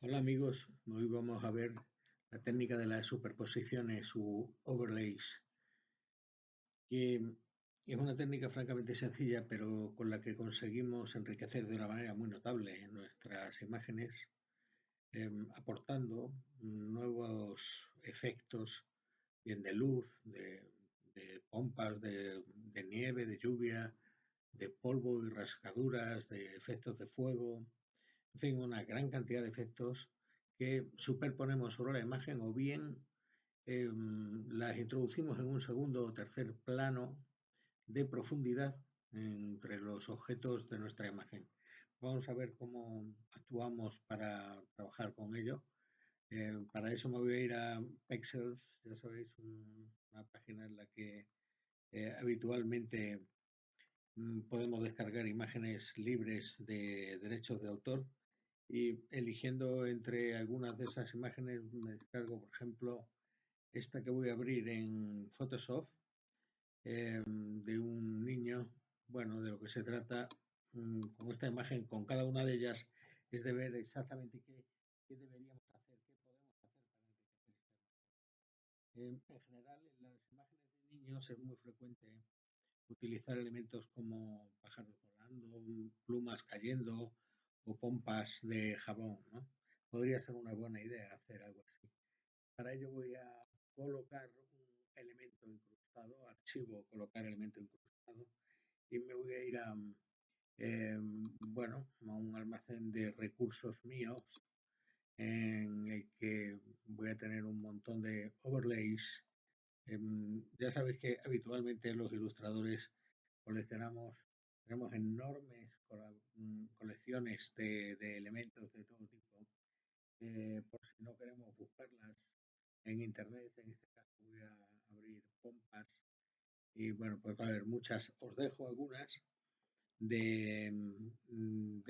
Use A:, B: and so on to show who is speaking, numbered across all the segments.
A: Hola amigos, hoy vamos a ver la técnica de las superposiciones u overlays, que es una técnica francamente sencilla, pero con la que conseguimos enriquecer de una manera muy notable nuestras imágenes, aportando nuevos efectos, bien de luz, de pompas, de nieve, de lluvia, de polvo y rasgaduras, de efectos de fuego, en fin, una gran cantidad de efectos que superponemos sobre la imagen o bien las introducimos en un segundo o tercer plano de profundidad entre los objetos de nuestra imagen. Vamos a ver cómo actuamos para trabajar con ello. Para eso me voy a ir a Pexels, ya sabéis, una página en la que habitualmente podemos descargar imágenes libres de derechos de autor y eligiendo entre algunas de esas imágenes me descargo, por ejemplo, esta que voy a abrir en Photoshop, de un niño. Bueno, de lo que se trata con esta imagen, con cada una de ellas, es de ver exactamente qué deberíamos hacer, qué podemos hacer para enriquecer esta imagen. En general, en las imágenes de niños es muy frecuente utilizar elementos como pájaros volando, plumas cayendo o pompas de jabón, ¿no? Podría ser una buena idea hacer algo así. Para ello voy a colocar un elemento incrustado, archivo, colocar elemento incrustado, y me voy a ir bueno, a un almacén de recursos míos en el que voy a tener un montón de overlays. Ya sabéis que habitualmente los ilustradores coleccionamos, tenemos enormes colecciones de elementos de todo tipo, por si no queremos buscarlas en internet. En este caso voy a abrir pompas y bueno, pues va a haber muchas. Os dejo algunas de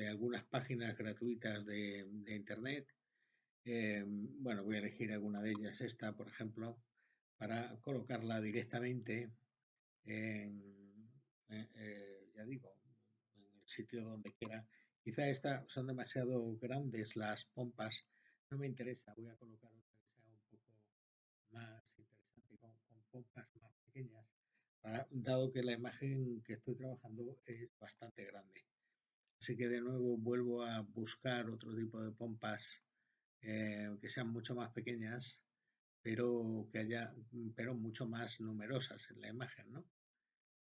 A: algunas páginas gratuitas de internet. Bueno, voy a elegir alguna de ellas, esta por ejemplo, para colocarla directamente ya digo, en el sitio donde quiera. Quizá estas son demasiado grandes las pompas, no me interesa, voy a colocar otra que sea un poco más interesante con pompas más pequeñas, dado que la imagen que estoy trabajando es bastante grande. Así que de nuevo vuelvo a buscar otro tipo de pompas que sean mucho más pequeñas, pero mucho más numerosas en la imagen, ¿no?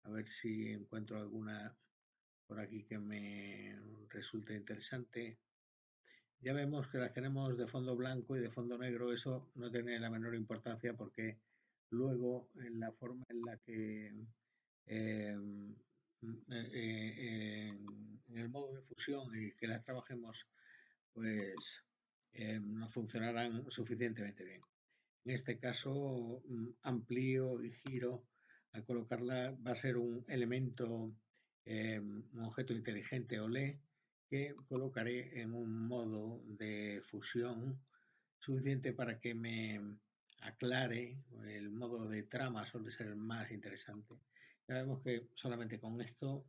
A: A ver si encuentro alguna por aquí que me resulte interesante. Ya vemos que las tenemos de fondo blanco y de fondo negro. Eso no tiene la menor importancia porque luego en la forma en la que eh, en el modo de fusión y que las trabajemos, pues no funcionarán suficientemente bien. En este caso, amplío y giro. Al colocarla va a ser un elemento, un objeto inteligente OLE que colocaré en un modo de fusión suficiente para que me aclare. El modo de trama suele ser el más interesante. Ya vemos que solamente con esto,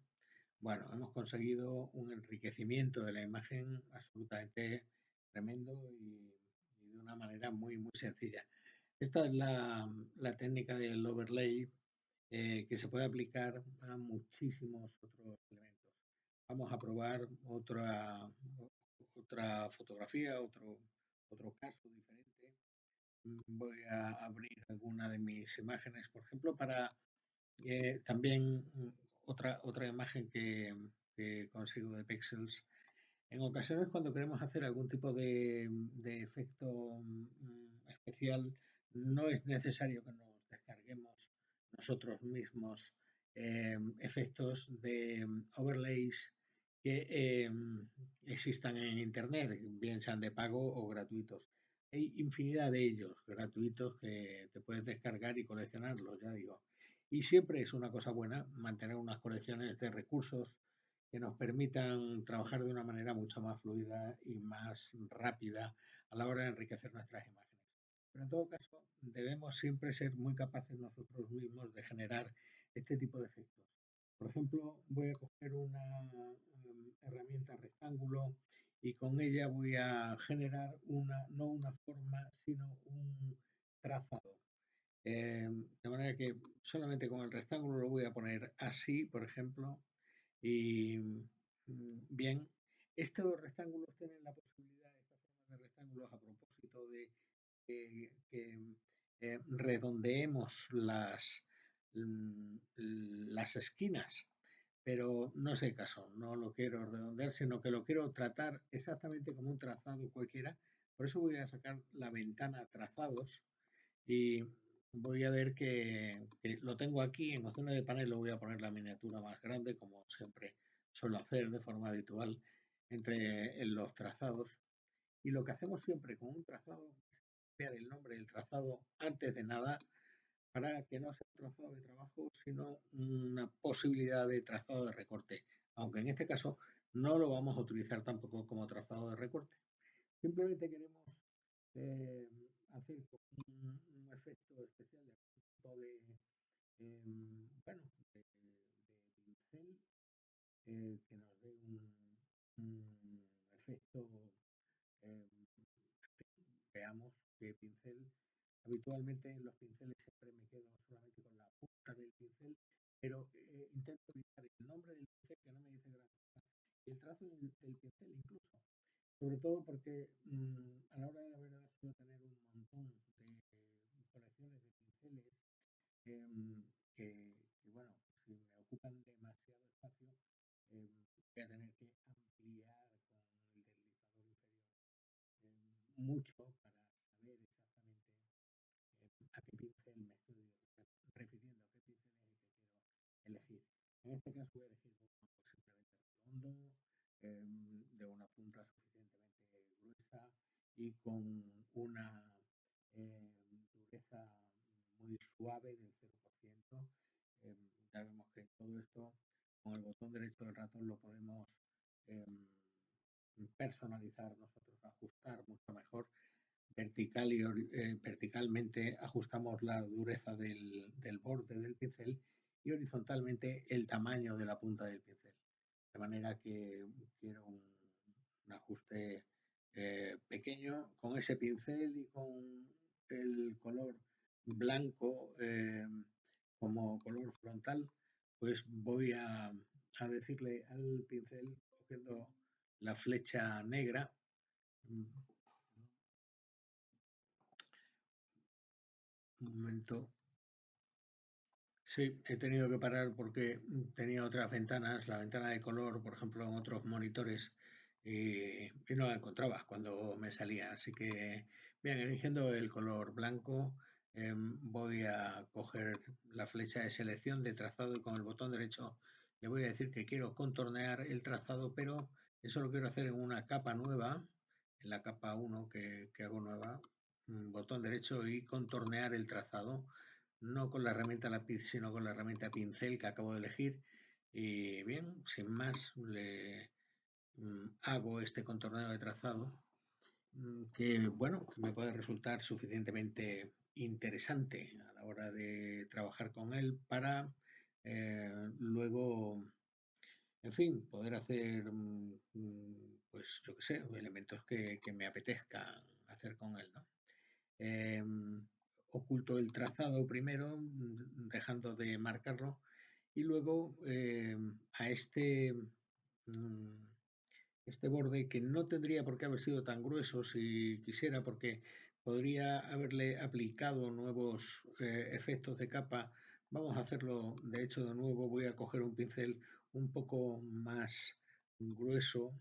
A: bueno, hemos conseguido un enriquecimiento de la imagen absolutamente tremendo y de una manera muy, muy sencilla. Esta es la técnica del overlay que se puede aplicar a muchísimos otros elementos. Vamos a probar otra fotografía, otro caso diferente. Voy a abrir alguna de mis imágenes, por ejemplo, para también otra imagen que consigo de Pexels. En ocasiones, cuando queremos hacer algún tipo de efecto especial, no es necesario que nos descarguemos nosotros mismos efectos de overlays que existan en Internet, bien sean de pago o gratuitos. Hay infinidad de ellos gratuitos que te puedes descargar y coleccionarlos, ya digo. Y siempre es una cosa buena mantener unas colecciones de recursos que nos permitan trabajar de una manera mucho más fluida y más rápida a la hora de enriquecer nuestras imágenes. Pero en todo caso, debemos siempre ser muy capaces nosotros mismos de generar este tipo de efectos. Por ejemplo, voy a coger una herramienta rectángulo y con ella voy a generar no una forma, sino un trazado. De manera que solamente con el rectángulo lo voy a poner así, por ejemplo, y bien, estos rectángulos tienen la posibilidad, esta forma de rectángulos, a propósito de que redondeemos las esquinas, pero no es el caso, no lo quiero redondear, sino que lo quiero tratar exactamente como un trazado cualquiera. Por eso voy a sacar la ventana trazados y voy a ver que lo tengo aquí en opciones de panel, lo voy a poner la miniatura más grande, como siempre suelo hacer de forma habitual en los trazados. Y lo que hacemos siempre con un trazado es cambiar el nombre del trazado antes de nada para que no sea un trazado de trabajo, sino una posibilidad de trazado de recorte. Aunque en este caso no lo vamos a utilizar tampoco como trazado de recorte. Simplemente queremos eh, hacer un efecto especial de tipo bueno, de pincel que nos dé un efecto. eh, Veamos qué pincel. Habitualmente en los pinceles siempre me quedo solamente con la punta del pincel, pero intento evitar el nombre del pincel que no me dice gran cosa y el trazo del pincel incluso. Sobre todo porque a la hora de la verdad suelo tener un montón de colecciones de pinceles que, bueno, si me ocupan demasiado espacio, voy a tener que ampliar con el deslizador inferior mucho para saber exactamente a qué pincel me estoy refiriendo, a qué pincel es el que quiero elegir. En este caso voy a elegir uno simplemente redondo, de una punta suficientemente gruesa y con una dureza muy suave del 0%. Eh, ya vemos que todo esto con el botón derecho del ratón lo podemos eh, personalizar nosotros, ajustar mucho mejor verticalmente ajustamos la dureza del borde del pincel y horizontalmente el tamaño de la punta del pincel. De manera que quiero un ajuste pequeño con ese pincel y con el color blanco como color frontal, pues voy a decirle al pincel, cogiendo la flecha negra, un momento. Sí, he tenido que parar porque tenía otras ventanas, la ventana de color, por ejemplo, en otros monitores, y no la encontraba cuando me salía. Así que, bien, eligiendo el color blanco, voy a coger la flecha de selección de trazado y con el botón derecho le voy a decir que quiero contornear el trazado, pero eso lo quiero hacer en una capa nueva, en la capa 1 que hago nueva, botón derecho y contornear el trazado no con la herramienta lápiz, sino con la herramienta pincel que acabo de elegir. Y bien, sin más, le hago este contorneo de trazado que, bueno, que me puede resultar suficientemente interesante a la hora de trabajar con él para luego, en fin, poder hacer, pues yo qué sé, elementos que me apetezca hacer con él, ¿no? Eh, Oculto el trazado primero, dejando de marcarlo, y luego a mm, este borde, que no tendría por qué haber sido tan grueso si quisiera, porque podría haberle aplicado nuevos efectos de capa. Vamos a hacerlo, de hecho, de nuevo voy a coger un pincel un poco más grueso,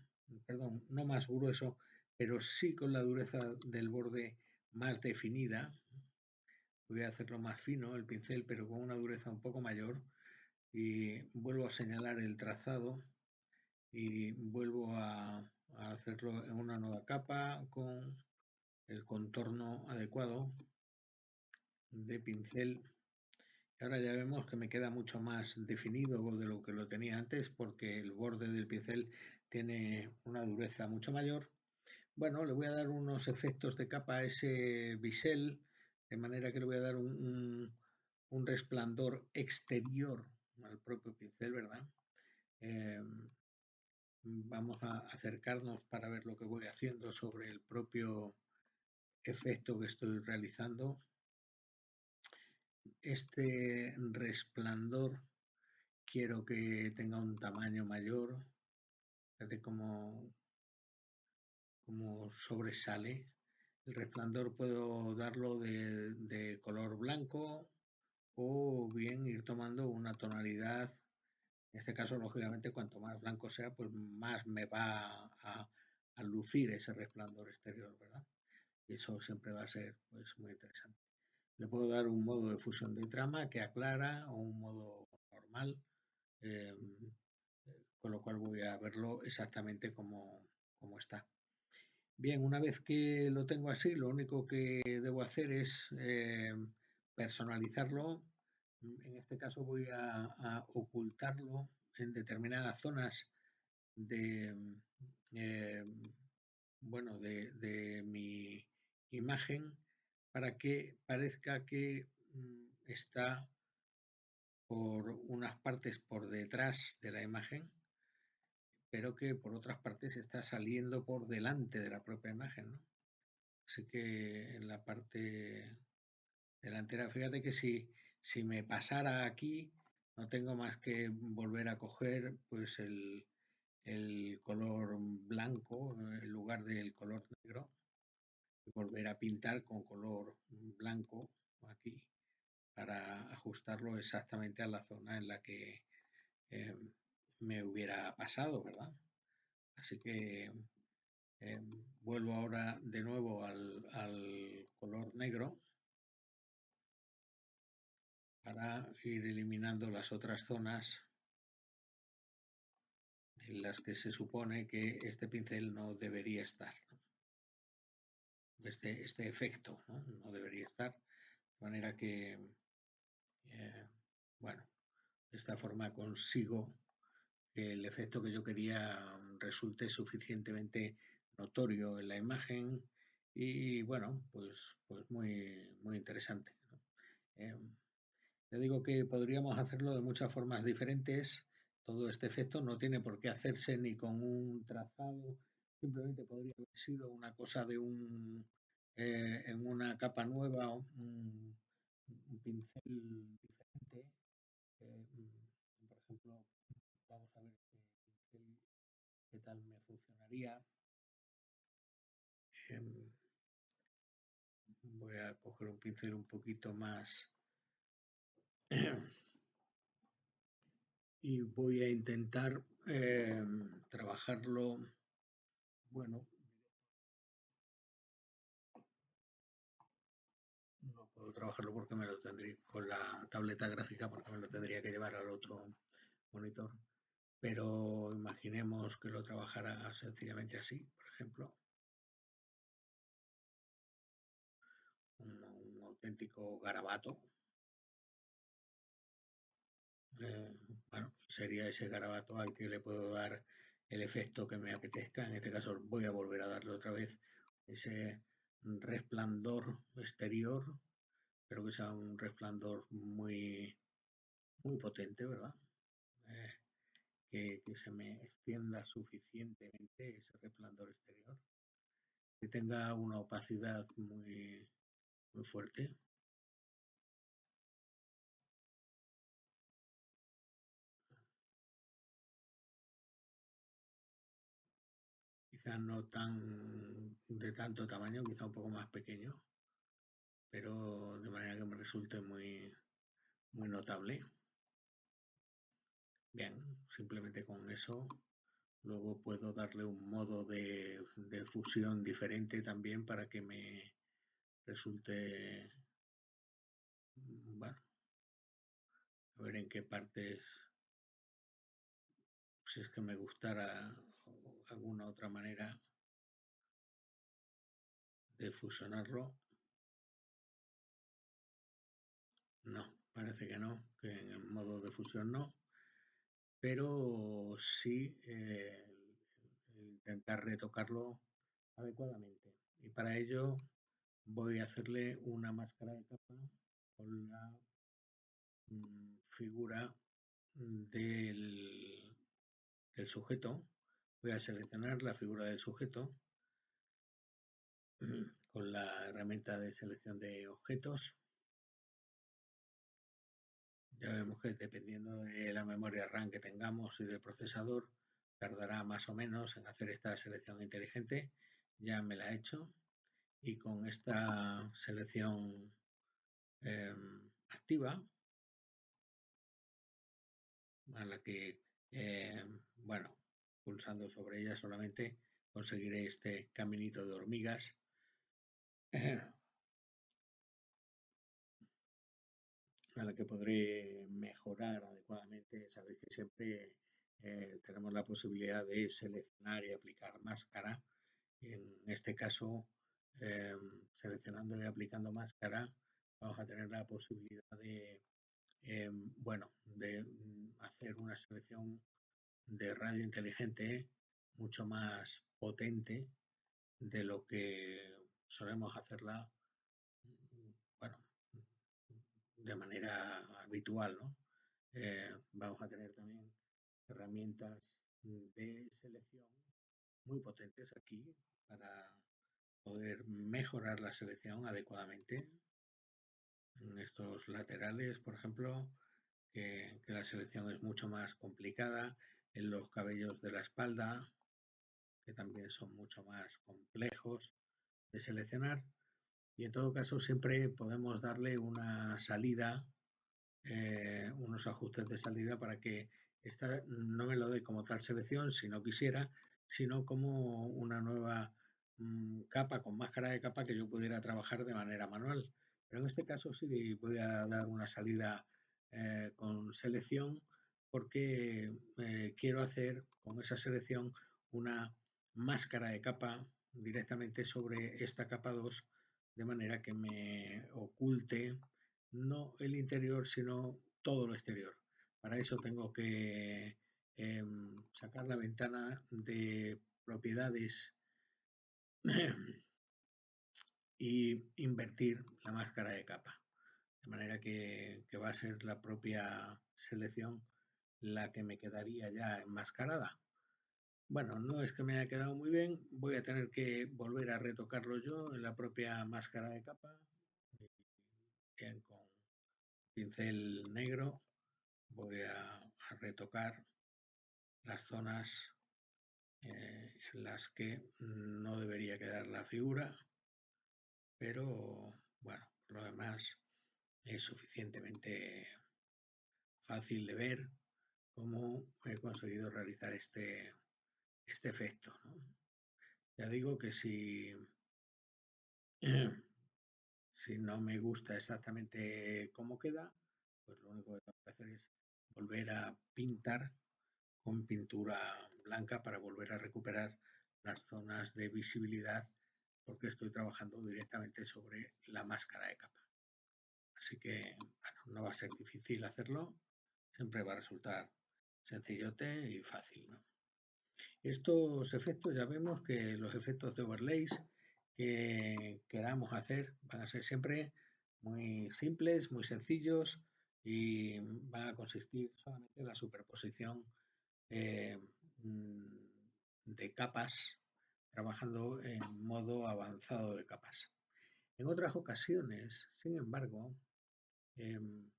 A: perdón, no más grueso, pero sí con la dureza del borde más definida. Voy a hacerlo más fino el pincel, pero con una dureza un poco mayor. Y vuelvo a señalar el trazado y vuelvo a hacerlo en una nueva capa con el contorno adecuado de pincel. Ahora ya vemos que me queda mucho más definido de lo que lo tenía antes porque el borde del pincel tiene una dureza mucho mayor. Bueno, le voy a dar unos efectos de capa a ese bisel, de manera que le voy a dar un resplandor exterior al propio pincel, ¿verdad? Eh, vamos a acercarnos para ver lo que voy haciendo sobre el propio efecto que estoy realizando. Este resplandor quiero que tenga un tamaño mayor. Fíjate cómo sobresale. El resplandor puedo darlo de color blanco o bien ir tomando una tonalidad. En este caso, lógicamente, cuanto más blanco sea, pues más me va a lucir ese resplandor exterior, ¿verdad? Y eso siempre va a ser pues muy interesante. Le puedo dar un modo de fusión de trama que aclara o un modo normal, eh, con lo cual voy a verlo exactamente como está. Bien, una vez que lo tengo así, lo único que debo hacer es personalizarlo. En este caso voy a ocultarlo en determinadas zonas de, eh, bueno, de mi imagen para que parezca que está por unas partes por detrás de la imagen, pero que por otras partes está saliendo por delante de la propia imagen, ¿no? Así que en la parte delantera, fíjate que si me pasara aquí, no tengo más que volver a coger pues el color blanco en lugar del color negro y volver a pintar con color blanco aquí para ajustarlo exactamente a la zona en la que eh, me hubiera pasado, ¿verdad? Así que eh, vuelvo ahora de nuevo al color negro para ir eliminando las otras zonas en las que se supone que este pincel no debería estar, ¿no? Este efecto, ¿no? No debería estar, de manera que, bueno, de esta forma consigo que el efecto que yo quería resulte suficientemente notorio en la imagen y bueno, pues muy interesante, ¿no? Eh, Ya digo que podríamos hacerlo de muchas formas diferentes. Todo este efecto no tiene por qué hacerse ni con un trazado, simplemente podría haber sido una cosa de en una capa nueva, un pincel diferente. Por ejemplo, vamos a ver este pincel qué tal me funcionaría. Em, Voy a coger un pincel un poquito más y voy a intentar trabajarlo. Bueno, no puedo trabajarlo porque me lo tendría con la tableta gráfica porque me lo tendría que llevar al otro monitor. Pero imaginemos que lo trabajara sencillamente así, por ejemplo, un auténtico garabato. Eh, bueno, sería ese garabato al que le puedo dar el efecto que me apetezca. En este caso voy a volver a darle otra vez ese resplandor exterior, pero que sea un resplandor muy potente, ¿verdad? Eh, que se me extienda suficientemente ese resplandor exterior, que tenga una opacidad muy fuerte. Quizá no tan de tanto tamaño, quizá un poco más pequeño, pero de manera que me resulte muy notable. Bien, simplemente con eso luego puedo darle un modo de fusión diferente también para que me resulte, bueno, a ver en qué partes, si es que me gustara alguna otra manera de fusionarlo. No, parece que no, que en el modo de fusión no, pero sí intentar retocarlo adecuadamente. Y para ello voy a hacerle una máscara de capa con la figura del sujeto. Voy a seleccionar la figura del sujeto con la herramienta de selección de objetos. Ya vemos que dependiendo de la memoria RAM que tengamos y del procesador, tardará más o menos en hacer esta selección inteligente. Ya me la he hecho y con esta selección activa, a la que, bueno, pulsando sobre ella solamente conseguiré este caminito de hormigas a la que podré mejorar adecuadamente. Sabéis que siempre tenemos la posibilidad de seleccionar y aplicar máscara. En este caso, eh, seleccionando y aplicando máscara, vamos a tener la posibilidad de, bueno, de hacer una selección de radio inteligente mucho más potente de lo que solemos hacerla, bueno, de manera habitual, ¿no? Vamos a tener también herramientas de selección muy potentes aquí para poder mejorar la selección adecuadamente. En estos laterales, por ejemplo, que la selección es mucho más complicada, en los cabellos de la espalda, que también son mucho más complejos de seleccionar, y en todo caso siempre podemos darle una salida, unos ajustes de salida para que esta no me lo dé como tal selección si no quisiera, sino como una nueva capa con máscara de capa que yo pudiera trabajar de manera manual. Pero en este caso sí voy a dar una salida con selección porque quiero hacer con esa selección una máscara de capa directamente sobre esta capa 2 de manera que me oculte no el interior, sino todo lo exterior. Para eso tengo que sacar la ventana de propiedades y invertir la máscara de capa. De manera que va a ser la propia selección la que me quedaría ya enmascarada. Bueno, no es que me haya quedado muy bien, voy a tener que volver a retocarlo yo en la propia máscara de capa. Bien, con pincel negro voy a retocar las zonas en las que no debería quedar la figura, pero bueno, lo demás es suficientemente fácil de ver cómo he conseguido realizar este efecto, ¿no? Ya digo que si no me gusta exactamente cómo queda, pues lo único que tengo que hacer es volver a pintar con pintura blanca para volver a recuperar las zonas de visibilidad porque estoy trabajando directamente sobre la máscara de capa. Así que, bueno, no va a ser difícil hacerlo, siempre va a resultar sencillote y fácil, ¿no? Estos efectos, ya vemos que los efectos de overlays que queramos hacer van a ser siempre muy simples, muy sencillos y van a consistir solamente en la superposición eh, de capas, trabajando en modo avanzado de capas. En otras ocasiones, sin embargo,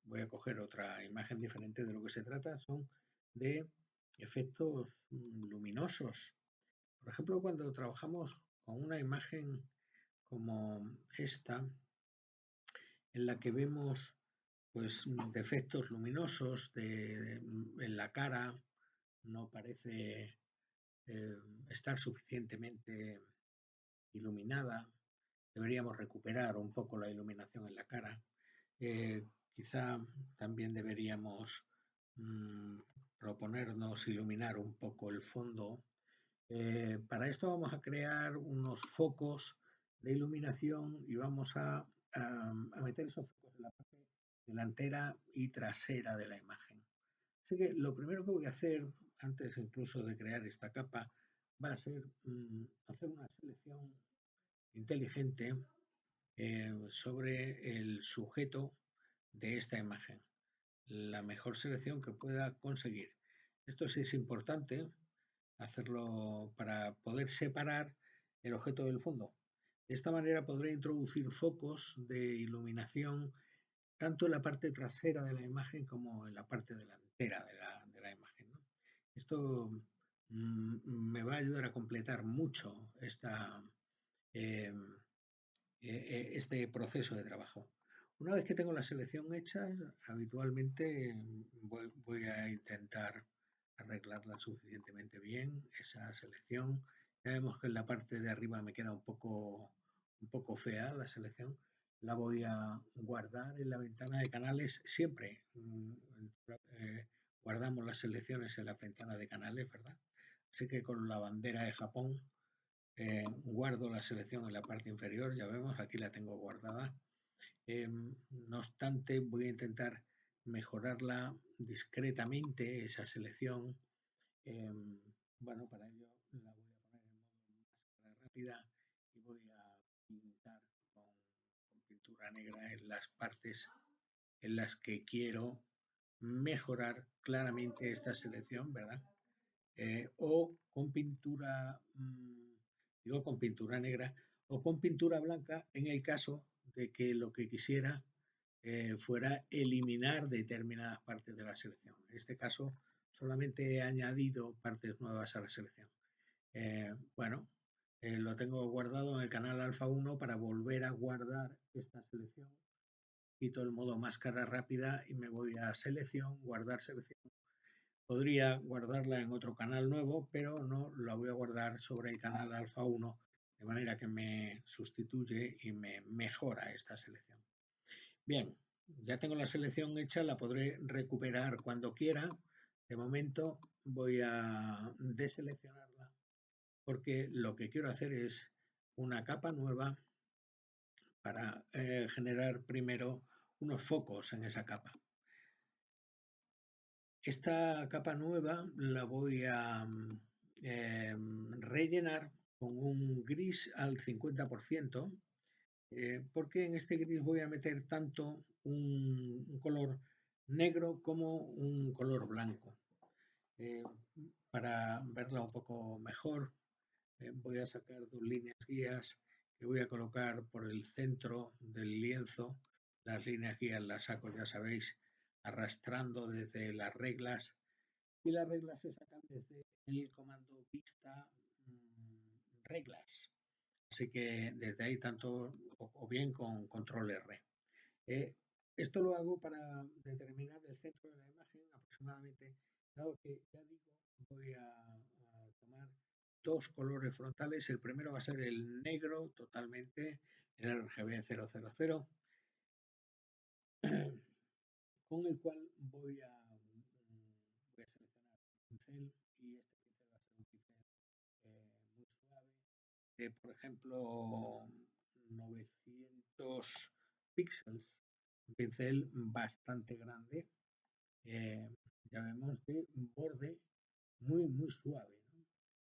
A: voy a coger otra imagen diferente. De lo que se trata son de efectos luminosos. Por ejemplo, cuando trabajamos con una imagen como esta, en la que vemos pues defectos luminosos en la cara, no parece estar suficientemente iluminada, deberíamos recuperar un poco la iluminación en la cara. Quizá también deberíamos proponernos iluminar un poco el fondo. Para esto vamos a crear unos focos de iluminación y vamos a meter esos focos en la parte delantera y trasera de la imagen. Así que lo primero que voy a hacer, antes incluso de crear esta capa, va a ser hacer una selección inteligente sobre el sujeto de esta imagen. La mejor selección que pueda conseguir. Esto sí es importante hacerlo para poder separar el objeto del fondo. De esta manera podré introducir focos de iluminación tanto en la parte trasera de la imagen como en la parte delantera de la imagen, ¿no? Esto me va a ayudar a completar mucho eh, este proceso de trabajo. Una vez que tengo la selección hecha, habitualmente voy a intentar arreglarla suficientemente bien, esa selección. Ya vemos que en la parte de arriba me queda un poco fea la selección. La voy a guardar en la ventana de canales siempre. Guardamos las selecciones en la ventana de canales, ¿verdad? Así que con la bandera de Japón guardo la selección en la parte inferior, ya vemos, aquí la tengo guardada. No obstante, voy a intentar mejorarla discretamente, esa selección. Bueno, para ello la voy a poner en modo máscara rápida y voy a pintar con pintura negra en las partes en las que quiero mejorar claramente esta selección, ¿verdad? O con pintura, digo con pintura negra, o con pintura blanca en el caso de que lo que quisiera fuera eliminar determinadas partes de la selección. En este caso, solamente he añadido partes nuevas a la selección. Bueno, lo tengo guardado en el canal Alpha 1 para volver a guardar esta selección. Quito el modo máscara rápida y me voy a selección, guardar selección. Podría guardarla en otro canal nuevo, pero no la voy a guardar sobre el canal Alpha 1, de manera que me sustituye y me mejora esta selección. Bien, ya tengo la selección hecha, la podré recuperar cuando quiera. De momento voy a deseleccionarla porque lo que quiero hacer es una capa nueva para generar primero unos focos en esa capa. Esta capa nueva la voy a rellenar con un gris al 50%, porque en este gris voy a meter tanto un color negro como un color blanco. Eh, para verla un poco mejor, voy a sacar dos líneas guías que voy a colocar por el centro del lienzo. Las líneas guías las saco, ya sabéis, arrastrando desde las reglas, y las reglas se sacan desde el comando vista reglas. Así que desde ahí tanto o bien con control R. Eh, Esto lo hago para determinar el centro de la imagen aproximadamente, dado que ya digo, voy a tomar dos colores frontales. El primero va a ser el negro totalmente, el RGB 000, con el cual voy a seleccionar un pincel, y este pincel va a ser un pincel muy suave, de por ejemplo 900 píxeles, un pincel bastante grande, ya vemos, de borde muy suave, ¿no?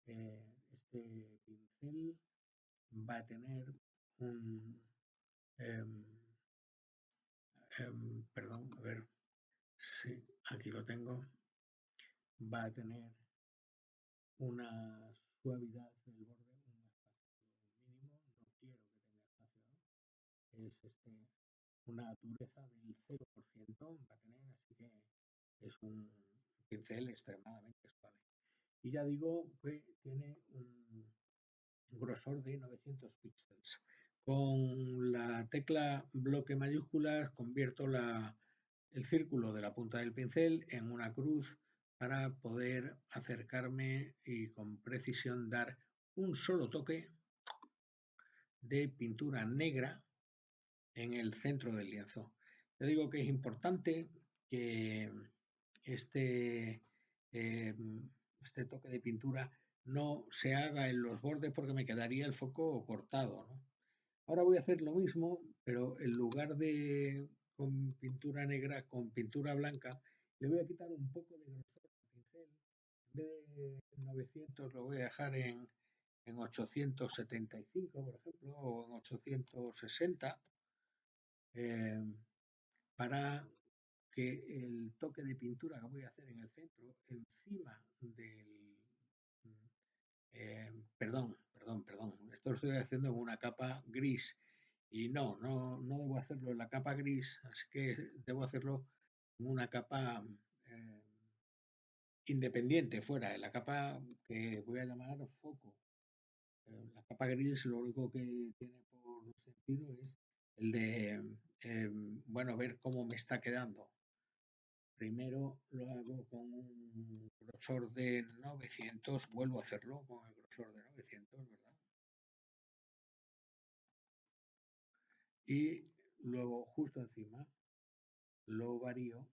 A: Este pincel va a tener un, em, perdón, a ver, sí, aquí lo tengo, va a tener una suavidad del borde, un espacio mínimo, no quiero que tenga espacio, ¿no? Es una dureza del 0% va a tener, así que es un pincel extremadamente suave. Y ya digo que tiene un grosor de 900 píxeles. Con la tecla bloque mayúscula convierto el círculo de la punta del pincel en una cruz para poder acercarme y con precisión dar un solo toque de pintura negra en el centro del lienzo. Te digo que es importante que este, eh, este toque de pintura no se haga en los bordes porque me quedaría el foco cortado, ¿no? Ahora voy a hacer lo mismo, pero en lugar de con pintura negra, con pintura blanca, le voy a quitar un poco de grosor al pincel. En vez de 900 lo voy a dejar en 875, por ejemplo, o en 860, eh, para que el toque de pintura que voy a hacer en el centro, encima Perdón. Esto lo estoy haciendo en una capa gris y no debo hacerlo en la capa gris, así que debo hacerlo en una capa eh, independiente, fuera, en la capa que voy a llamar foco. La capa gris lo único que tiene por sentido es el de, bueno, ver cómo me está quedando. Primero lo hago con un grosor de 900, vuelvo a hacerlo con el grosor de 900, ¿verdad? Y luego justo encima lo varío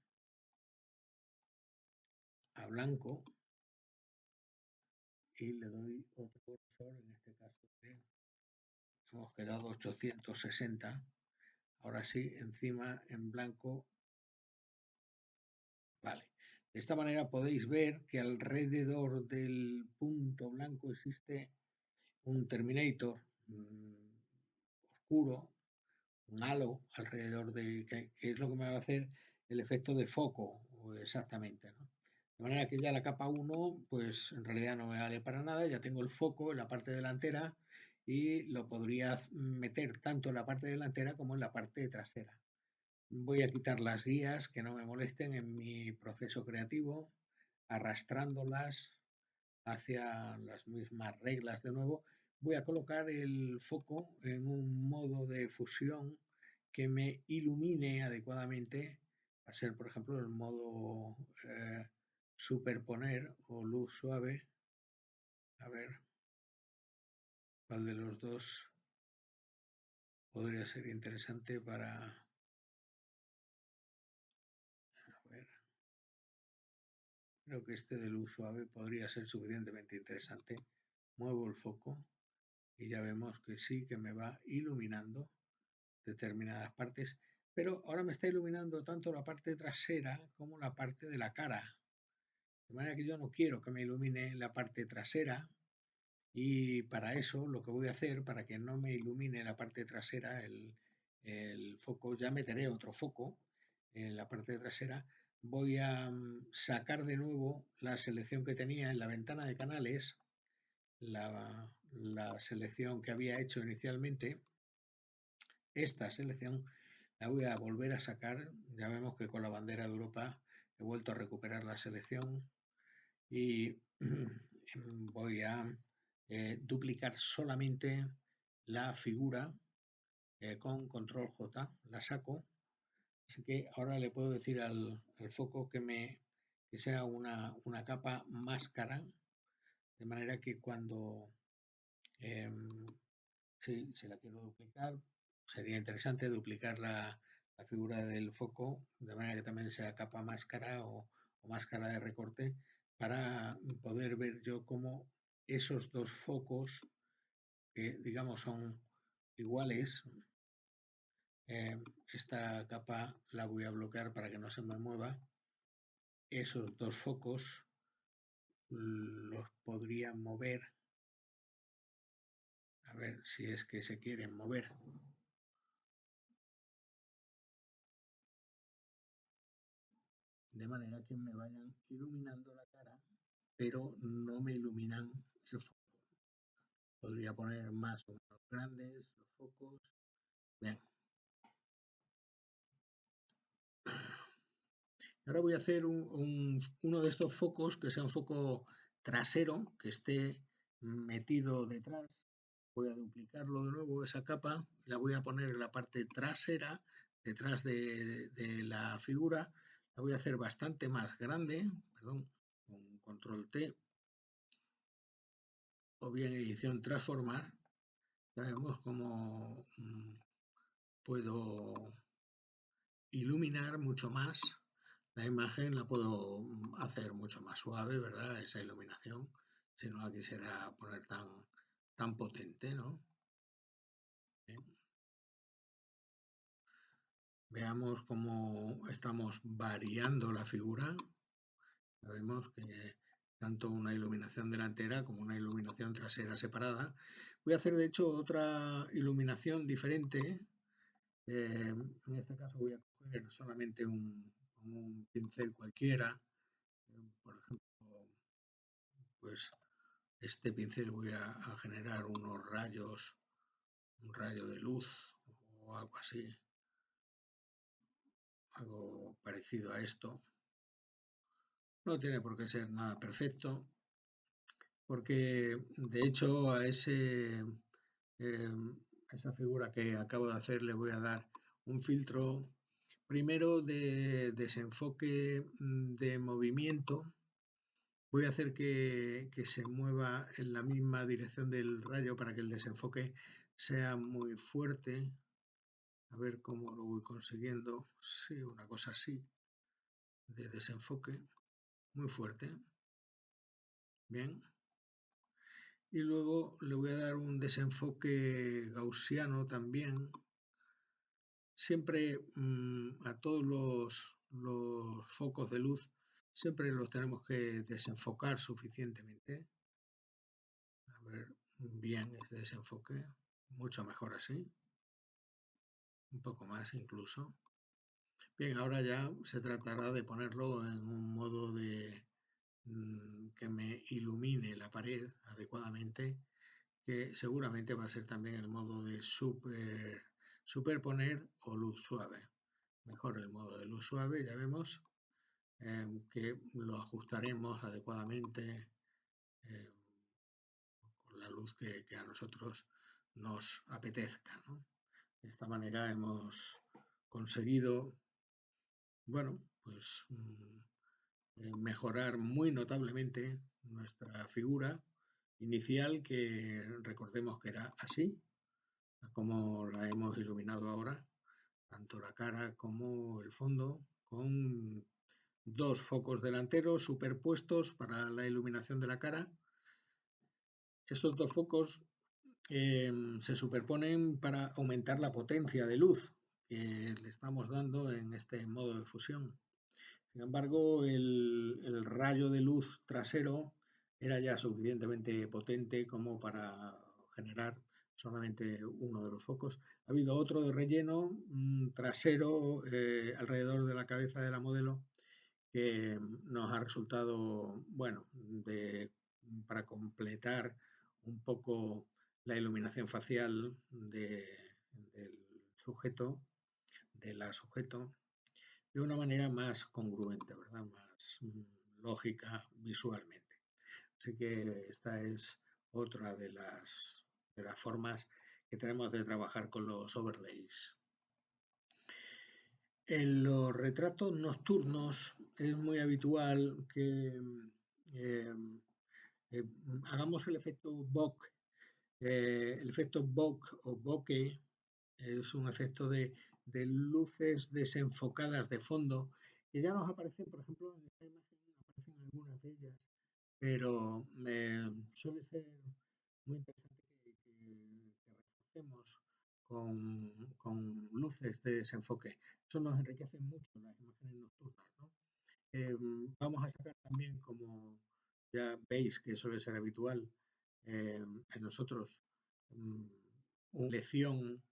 A: a blanco y le doy otro grosor, en este caso hemos quedado 860. Ahora sí, encima en blanco. Vale. De esta manera podéis ver que alrededor del punto blanco existe un terminator oscuro, un halo alrededor de que es lo que me va a hacer el efecto de foco exactamente, ¿no? De manera que ya la capa 1 pues en realidad no me vale para nada, ya tengo el foco en la parte delantera y lo podría meter tanto en la parte delantera como en la parte trasera. Voy a quitar las guías que no me molesten en mi proceso creativo, arrastrándolas hacia las mismas reglas de nuevo. Voy a colocar el foco en un modo de fusión que me ilumine adecuadamente. Va a ser, por ejemplo, el modo superponer o luz suave. A ver cuál de los dos podría ser interesante para... A ver, creo que este de luz suave podría ser suficientemente interesante. Muevo el foco y ya vemos que sí que me va iluminando determinadas partes, pero ahora me está iluminando tanto la parte trasera como la parte de la cara. De manera que yo no quiero que me ilumine la parte trasera y para eso lo que voy a hacer, para que no me ilumine la parte trasera, el foco, ya meteré otro foco en la parte trasera. Voy a sacar de nuevo la selección que tenía en la ventana de canales, la selección que había hecho inicialmente. Esta selección la voy a volver a sacar. Ya vemos que con la bandera de Europa he vuelto a recuperar la selección y voy a duplicar solamente la figura con control J. La saco. Así que ahora le puedo decir al foco que sea una capa máscara, de manera que cuando si la quiero duplicar, sería interesante duplicar la figura del foco, de manera que también sea capa máscara o máscara de recorte, para poder ver yo cómo esos dos focos, que digamos son iguales, esta capa la voy a bloquear para que no se me mueva, esos dos focos los podría mover, a ver si es que se quieren mover. De manera que me vayan iluminando la cara, pero no me iluminan el foco. Podría poner más o menos grandes los focos. Bien. Ahora voy a hacer uno de estos focos que sea un foco trasero, que esté metido detrás. Voy a duplicarlo de nuevo, esa capa, la voy a poner en la parte trasera, detrás de la figura. La voy a hacer bastante más grande, perdón, con control T, o bien edición transformar. Ya vemos cómo puedo iluminar mucho más la imagen, la puedo hacer mucho más suave, ¿verdad? Esa iluminación, si no la quisiera poner tan potente, ¿no? Bien. Veamos cómo estamos variando la figura. Vemos que tanto una iluminación delantera como una iluminación trasera separada. Voy a hacer de hecho otra iluminación diferente. En este caso voy a coger solamente un pincel cualquiera, por ejemplo, pues este pincel voy a generar unos rayos, un rayo de luz o algo así, algo parecido a esto. No tiene por qué ser nada perfecto, porque de hecho a esa figura que acabo de hacer le voy a dar un filtro primero de desenfoque de movimiento. Voy a hacer que se mueva en la misma dirección del rayo para que el desenfoque sea muy fuerte. A ver cómo lo voy consiguiendo. Sí, una cosa así, de desenfoque, muy fuerte. Bien. Y luego le voy a dar un desenfoque gaussiano también. Siempre a todos los focos de luz, siempre los tenemos que desenfocar suficientemente. A ver, bien ese desenfoque, mucho mejor así, un poco más incluso. Bien, ahora ya se tratará de ponerlo en un modo de que me ilumine la pared adecuadamente, que seguramente va a ser también el modo de superponer o luz suave. Mejor el modo de luz suave, ya vemos que lo ajustaremos adecuadamente eh, con la luz que a nosotros nos apetezca, ¿no? De esta manera hemos conseguido, bueno, pues mejorar muy notablemente nuestra figura inicial, que recordemos que era así, como la hemos iluminado ahora, tanto la cara como el fondo, con dos focos delanteros superpuestos para la iluminación de la cara. Esos dos focos se superponen para aumentar la potencia de luz que le estamos dando en este modo de fusión. Sin embargo, el rayo de luz trasero era ya suficientemente potente como para generar solamente uno de los focos. Ha habido otro de relleno trasero alrededor de la cabeza de la modelo, que nos ha resultado, bueno, para completar un poco la iluminación facial del sujeto, de la sujeto, de una manera más congruente, ¿verdad? Más lógica visualmente. Así que esta es otra de las formas que tenemos de trabajar con los overlays. En los retratos nocturnos es muy habitual que eh, eh, hagamos el efecto bokeh. El efecto bokeh o bokeh es un efecto de luces desenfocadas de fondo que ya nos aparecen, por ejemplo, en esta imagen aparecen algunas de ellas, pero suele ser muy interesante que reforcemos con luces de desenfoque. Eso nos enriquece mucho las imágenes nocturnas, ¿no? Vamos a sacar también, como ya veis que suele ser habitual en nosotros, una lección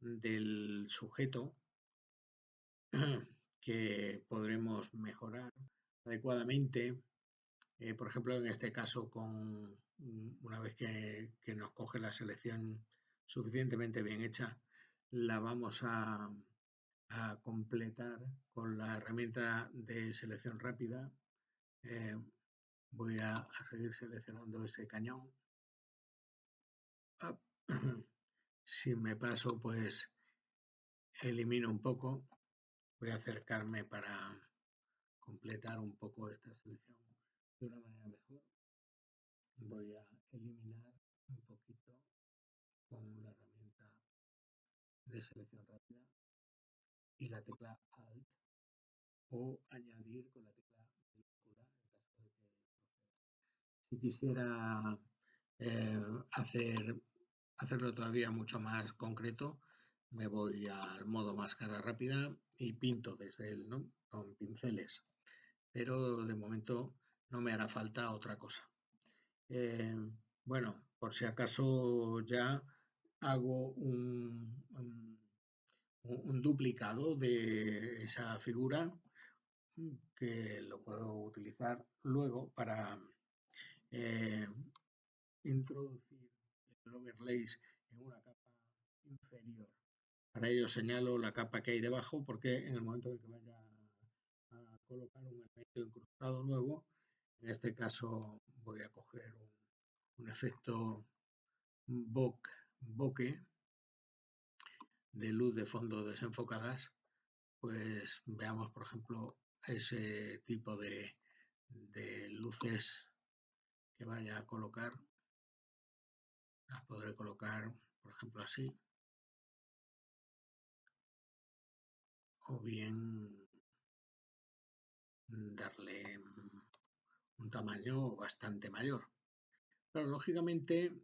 A: del sujeto que podremos mejorar adecuadamente. Por ejemplo, en este caso, una vez que nos coge la selección suficientemente bien hecha, la vamos a completar con la herramienta de selección rápida. Voy a seguir seleccionando ese cañón. Si me paso, pues elimino un poco. Voy a acercarme para completar un poco esta selección de una manera mejor. Voy a eliminar un poquito con la herramienta de selección rápida y la tecla Alt, o añadir con la tecla minúscula en caso de que proceda. Si quisiera hacerlo todavía mucho más concreto, me voy al modo máscara rápida y pinto desde él, ¿no? Con pinceles. Pero de momento no me hará falta otra cosa. Bueno, por si acaso ya hago un duplicado de esa figura, que lo puedo utilizar luego para introducir el overlays en una capa inferior. Para ello señalo la capa que hay debajo, porque en el momento en que vaya a colocar un elemento incrustado nuevo, en este caso voy a coger un efecto bokeh de luz de fondo desenfocadas, pues veamos, por ejemplo, ese tipo de luces que vaya a colocar. Las podré colocar, por ejemplo, así, o bien darle un tamaño bastante mayor. Claro, lógicamente,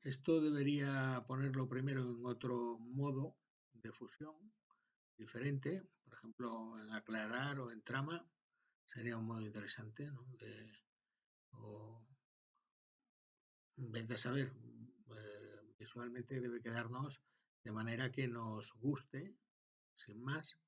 A: esto debería ponerlo primero en otro modo de fusión diferente, por ejemplo, en aclarar o en trama, sería un modo interesante, ¿no? O en vez de saber, visualmente debe quedarnos de manera que nos guste, sin más,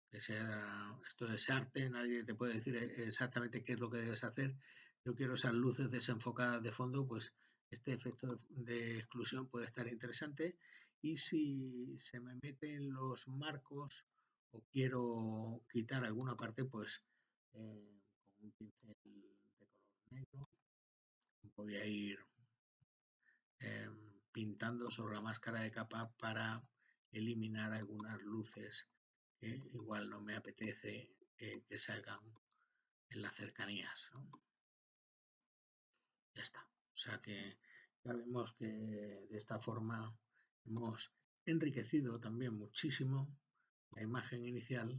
A: que sea esto es arte, nadie te puede decir exactamente qué es lo que debes hacer. Yo quiero esas luces desenfocadas de fondo, pues este efecto de exclusión puede estar interesante. Y si se me meten los marcos o quiero quitar alguna parte, pues con un pincel de color negro voy a ir pintando sobre la máscara de capa para eliminar algunas luces que igual no me apetece que salgan en las cercanías, ¿no? Ya está. O sea que ya vemos que de esta forma hemos enriquecido también muchísimo la imagen inicial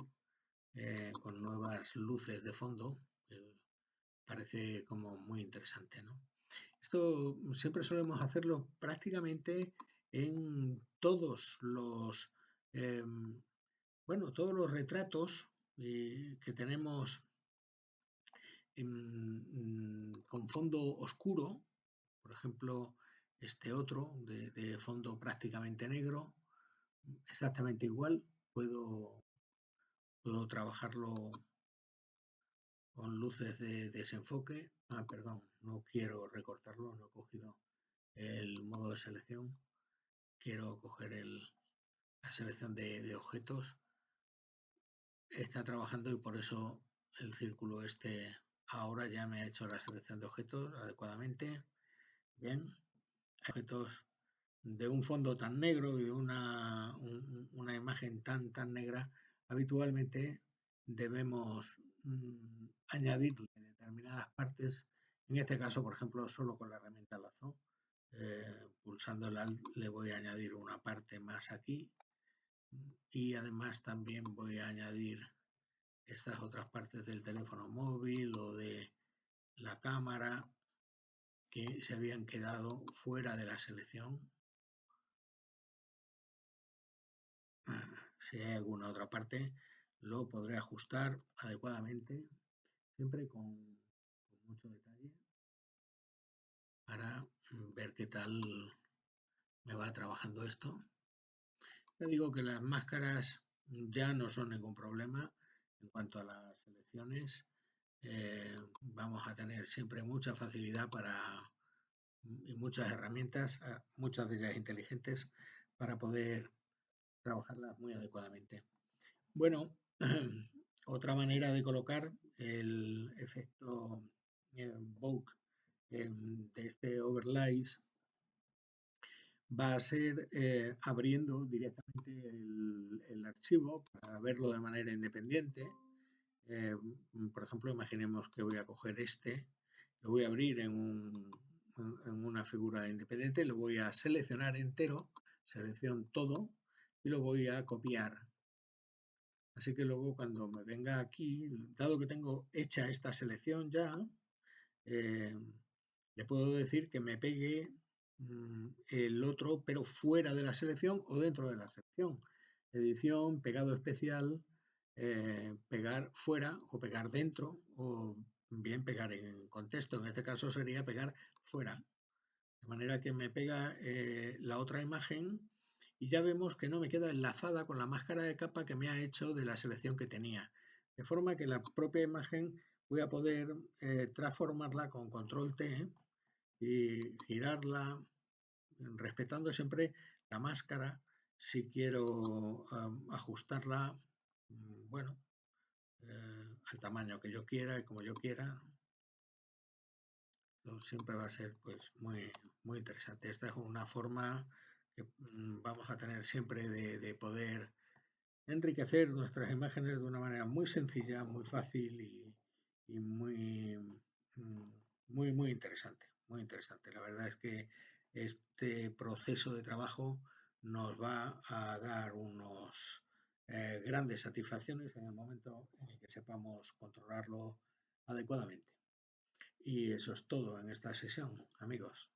A: con nuevas luces de fondo. Parece como muy interesante, ¿no? Esto siempre solemos hacerlo prácticamente en eh, todos los retratos que tenemos con fondo oscuro, por ejemplo, este otro de fondo prácticamente negro, exactamente igual, puedo trabajarlo con luces de desenfoque. Perdón, no quiero recortarlo, no he cogido el modo de selección, quiero coger la selección de objetos. Está trabajando y por eso el círculo este ahora ya me ha hecho la selección de objetos adecuadamente. Bien, objetos de un fondo tan negro y una imagen tan negra, habitualmente debemos añadirle determinadas partes. En este caso, por ejemplo, solo con la herramienta lazo, pulsando el Alt le voy a añadir una parte más aquí y además también voy a añadir estas otras partes del teléfono móvil o de la cámara que se habían quedado fuera de la selección. Si hay alguna otra parte, lo podré ajustar adecuadamente, siempre con mucho detalle, para ver qué tal me va trabajando esto. Ya digo que las máscaras ya no son ningún problema en cuanto a las selecciones. Vamos a tener siempre mucha facilidad y muchas herramientas, muchas de ellas inteligentes, para poder trabajarlas muy adecuadamente. Bueno, otra manera de colocar el efecto bokeh de este overlays va a ser abriendo directamente el archivo para verlo de manera independiente. Por ejemplo, imaginemos que voy a coger lo voy a abrir en una figura independiente, lo voy a seleccionar entero, selección todo, y lo voy a copiar. Así que luego cuando me venga aquí, dado que tengo hecha esta selección ya, le puedo decir que me pegue el otro, pero fuera de la selección o dentro de la selección. Edición, pegado especial, pegar fuera o pegar dentro, o bien pegar en contexto. En este caso sería pegar fuera. De manera que me pega la otra imagen y ya vemos que no me queda enlazada con la máscara de capa que me ha hecho de la selección que tenía. De forma que la propia imagen voy a poder transformarla con control T y girarla respetando siempre la máscara. Si quiero ajustarla, bueno, al tamaño que yo quiera y como yo quiera, siempre va a ser pues muy interesante. Esta es una forma que vamos a tener siempre de poder enriquecer nuestras imágenes de una manera muy sencilla, muy fácil y mm, muy interesante, muy interesante. La verdad es que este proceso de trabajo nos va a dar unos grandes satisfacciones en el momento en el que sepamos controlarlo adecuadamente. Y eso es todo en esta sesión, amigos.